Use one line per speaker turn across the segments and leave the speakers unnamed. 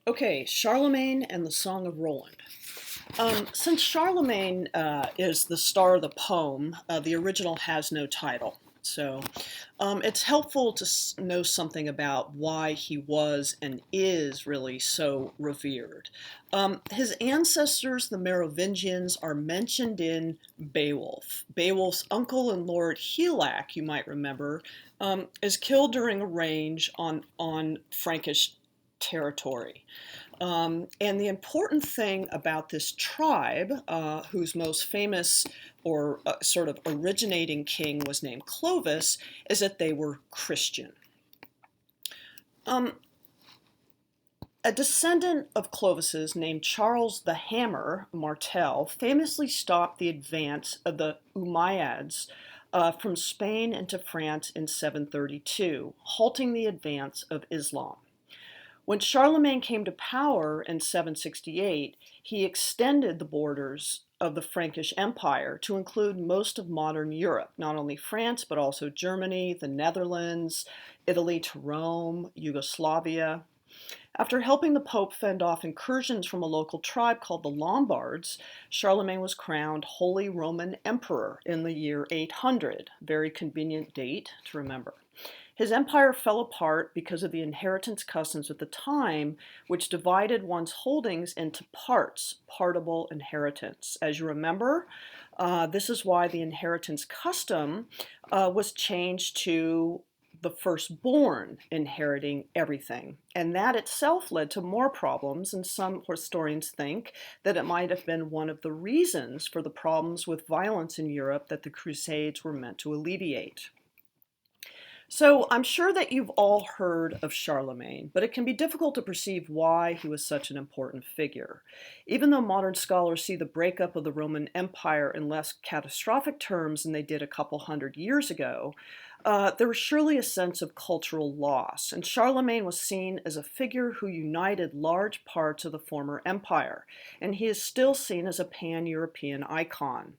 Okay, Charlemagne and the Song of Roland. Since Charlemagne is the star of the poem, the original has no title. So it's helpful to know something about why he was and is really so revered. His ancestors, the Merovingians, are mentioned in Beowulf. Beowulf's uncle and Lord Helac, you might remember, is killed during a range on Frankish territory. And the important thing about this tribe, whose most famous or sort of originating king was named Clovis, is that they were Christian. Um, a descendant of Clovis's named Charles the Hammer Martel famously stopped the advance of the Umayyads from Spain into France in 732, halting the advance of Islam. When Charlemagne came to power in 768, he extended the borders of the Frankish Empire to include most of modern Europe, not only France, but also Germany, the Netherlands, Italy to Rome, Yugoslavia. After helping the Pope fend off incursions from a local tribe called the Lombards, Charlemagne was crowned Holy Roman Emperor in the year 800, very convenient date to remember. His empire fell apart because of the inheritance customs at the time, which divided one's holdings into parts, partable inheritance. As you remember, this is why the inheritance custom was changed to the firstborn inheriting everything. And that itself led to more problems, and some historians think that it might have been one of the reasons for the problems with violence in Europe that the Crusades were meant to alleviate. So I'm sure that you've all heard of Charlemagne, but it can be difficult to perceive why he was such an important figure. Even though modern scholars see the breakup of the Roman Empire in less catastrophic terms than they did a couple hundred years ago, there was surely a sense of cultural loss, and Charlemagne was seen as a figure who united large parts of the former empire, and he is still seen as a pan-European icon.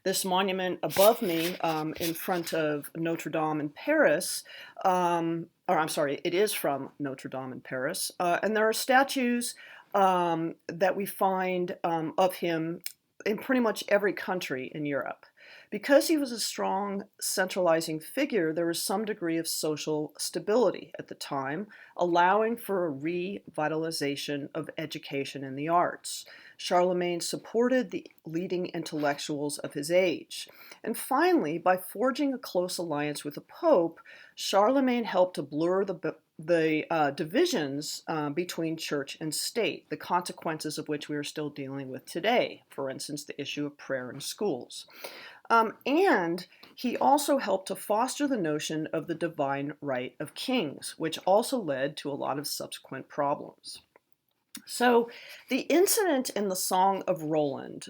This monument above me, in front of Notre Dame in Paris, or I'm sorry, it is from Notre Dame in Paris, and there are statues that we find of him in pretty much every country in Europe. Because he was a strong centralizing figure, there was some degree of social stability at the time, allowing for a revitalization of education and the arts. Charlemagne supported the leading intellectuals of his age. And finally, by forging a close alliance with the Pope, Charlemagne helped to blur the divisions between church and state, the consequences of which we are still dealing with today. For instance, the issue of prayer in schools. And he also helped to foster the notion of the divine right of kings, which also led to a lot of subsequent problems. So the incident in the Song of Roland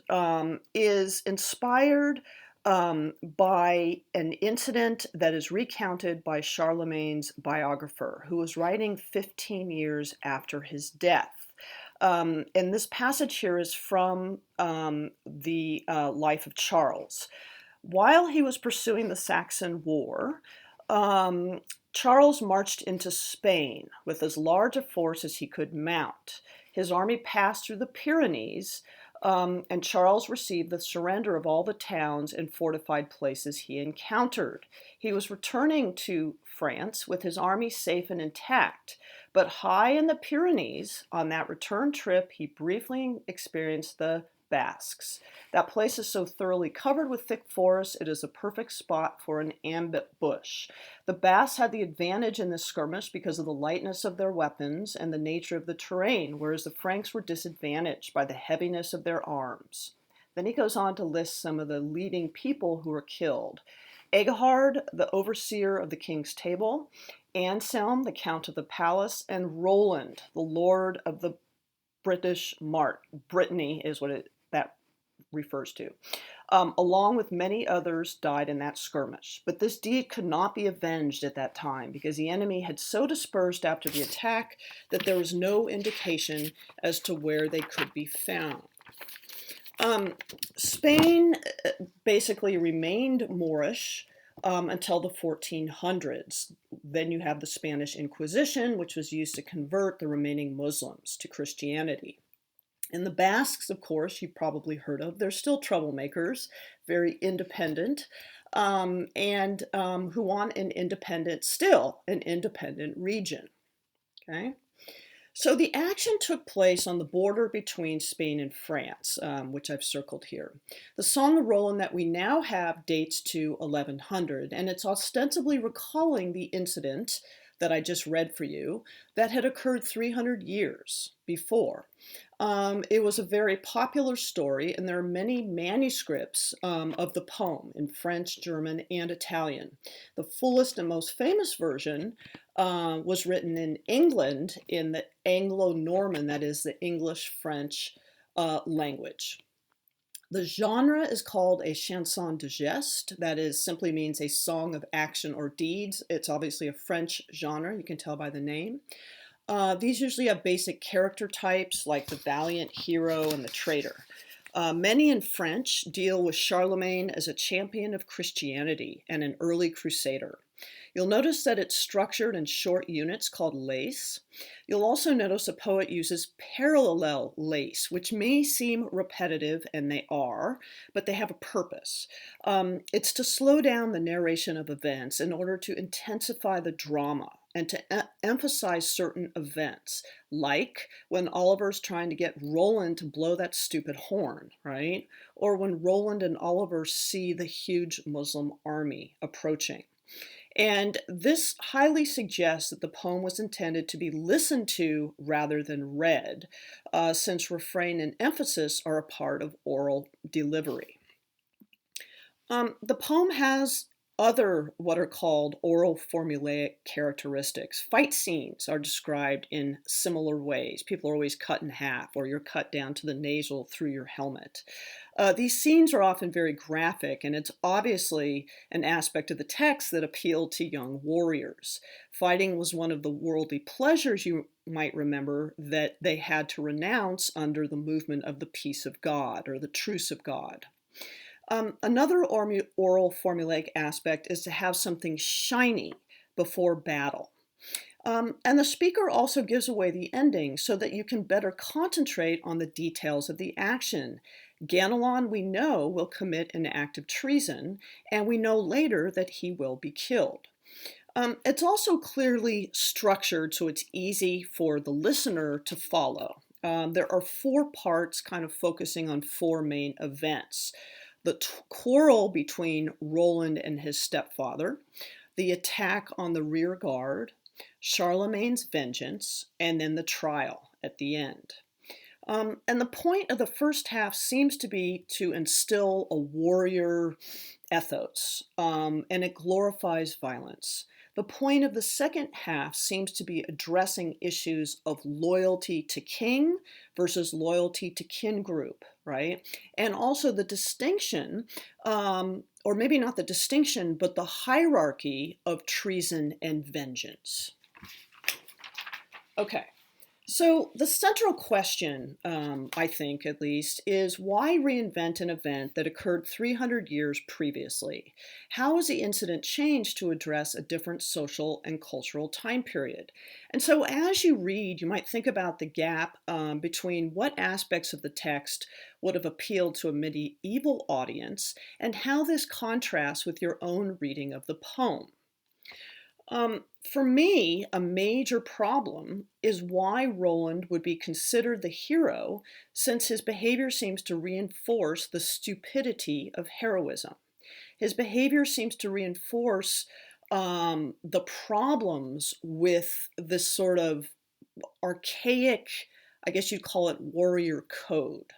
is inspired by an incident that is recounted by Charlemagne's biographer, who was writing 15 years after his death. And this passage here is from the life of Charles. While he was pursuing the Saxon War, Charles marched into Spain with as large a force as he could mount. His army passed through the Pyrenees, and Charles received the surrender of all the towns and fortified places he encountered. He was returning to France with his army safe and intact, but high in the Pyrenees, on that return trip, he briefly experienced the Basques. That place is so thoroughly covered with thick forests, it is a perfect spot for an ambush. The Basques had the advantage in this skirmish because of the lightness of their weapons and the nature of the terrain, whereas the Franks were disadvantaged by the heaviness of their arms. Then he goes on to list some of the leading people who were killed. Egehard, the overseer of the king's table, Anselm, the count of the palace, and Roland, the lord of the British Mart. Brittany is what that refers to. Along with many others, died in that skirmish. But this deed could not be avenged at that time because the enemy had so dispersed after the attack that there was no indication as to where they could be found. Spain basically remained Moorish until the 1400s. Then you have the Spanish Inquisition, which was used to convert the remaining Muslims to Christianity. And the Basques, of course, you've probably heard of. They're still troublemakers, very independent, and who want still an independent region. Okay. So the action took place on the border between Spain and France, which I've circled here. The Song of Roland that we now have dates to 1100, and it's ostensibly recalling the incident that I just read for you that had occurred 300 years before. It was a very popular story, and there are many manuscripts of the poem in French, German, and Italian. The fullest and most famous version was written in England in the Anglo-Norman, that is the English-French language. The genre is called a chanson de geste, that is simply means a song of action or deeds. It's obviously a French genre, you can tell by the name. These usually have basic character types like the valiant hero and the traitor. Many in French deal with Charlemagne as a champion of Christianity and an early crusader. You'll notice that it's structured in short units called lace. You'll also notice a poet uses parallel lace, which may seem repetitive, and they are, but they have a purpose. It's to slow down the narration of events in order to intensify the drama and to emphasize certain events, like when Oliver's trying to get Roland to blow that stupid horn, right? Or when Roland and Oliver see the huge Muslim army approaching. And this highly suggests that the poem was intended to be listened to rather than read, since refrain and emphasis are a part of oral delivery. The poem has other what are called oral formulaic characteristics. Fight scenes are described in similar ways. People are always cut in half, or you're cut down to the nasal through your helmet. These scenes are often very graphic, and it's obviously an aspect of the text that appealed to young warriors. Fighting was one of the worldly pleasures, you might remember, that they had to renounce under the movement of the peace of God, or the truce of God. Another oral formulaic aspect is to have something shiny before battle. And the speaker also gives away the ending so that you can better concentrate on the details of the action. Ganelon, we know, will commit an act of treason, and we know later that he will be killed. It's also clearly structured so it's easy for the listener to follow. There are 4 parts kind of focusing on 4 main events. The quarrel between Roland and his stepfather, the attack on the rear guard, Charlemagne's vengeance, and then the trial at the end. And the point of the first half seems to be to instill a warrior ethos, and it glorifies violence. The point of the second half seems to be addressing issues of loyalty to king versus loyalty to kin group, right? And also the distinction, or maybe not the distinction, but the hierarchy of treason and vengeance. Okay. So the central question, I think at least, is why reinvent an event that occurred 300 years previously? How has the incident changed to address a different social and cultural time period? And so as you read, you might think about the gap between what aspects of the text would have appealed to a medieval audience and how this contrasts with your own reading of the poem. For me, a major problem is why Roland would be considered the hero, since his behavior seems to reinforce the stupidity of heroism. His behavior seems to reinforce the problems with this sort of archaic, I guess you'd call it warrior code.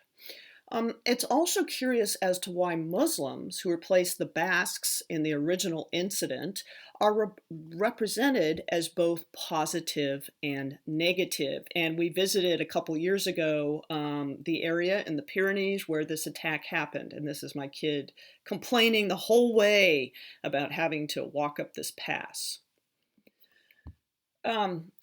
It's also curious as to why Muslims, who replaced the Basques in the original incident, are represented as both positive and negative. And we visited a couple years ago the area in the Pyrenees where this attack happened. And this is my kid complaining the whole way about having to walk up this pass.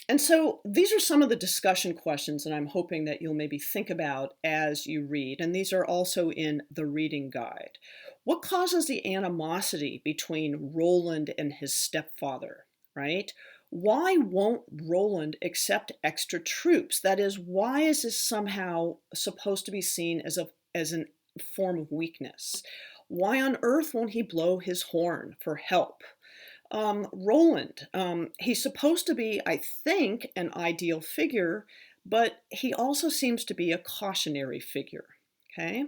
And so these are some of the discussion questions that I'm hoping that you'll maybe think about as you read. And these are also in the reading guide. What causes the animosity between Roland and his stepfather, right? Why won't Roland accept extra troops? That is, why is this somehow supposed to be seen as a form of weakness? Why on earth won't he blow his horn for help? Roland, he's supposed to be, I think, an ideal figure, but he also seems to be a cautionary figure. Okay.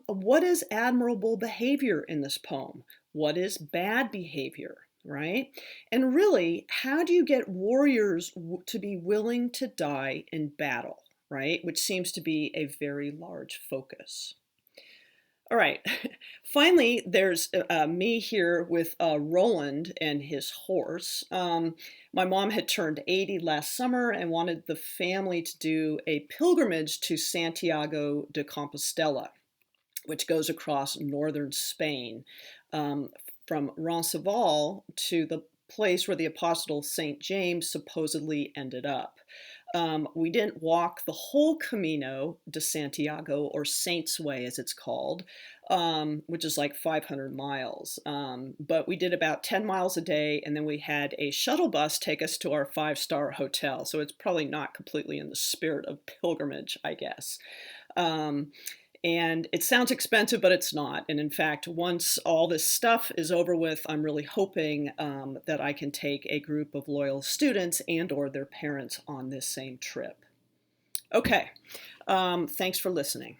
What is admirable behavior in this poem? What is bad behavior, right? And really, how do you get warriors to be willing to die in battle, right? Which seems to be a very large focus. All right. Finally, there's me here with Roland and his horse. My mom had turned 80 last summer and wanted the family to do a pilgrimage to Santiago de Compostela, which goes across northern Spain, um, from Roncesvalles to the place where the Apostle St. James supposedly ended up. We didn't walk the whole Camino de Santiago, or Saint's Way as it's called, which is like 500 miles. But we did about 10 miles a day, and then we had a shuttle bus take us to our 5-star hotel. So it's probably not completely in the spirit of pilgrimage, I guess. Um, and it sounds expensive, but it's not. And in fact, once all this stuff is over with, I'm really hoping that I can take a group of loyal students and or their parents on this same trip. Okay, thanks for listening.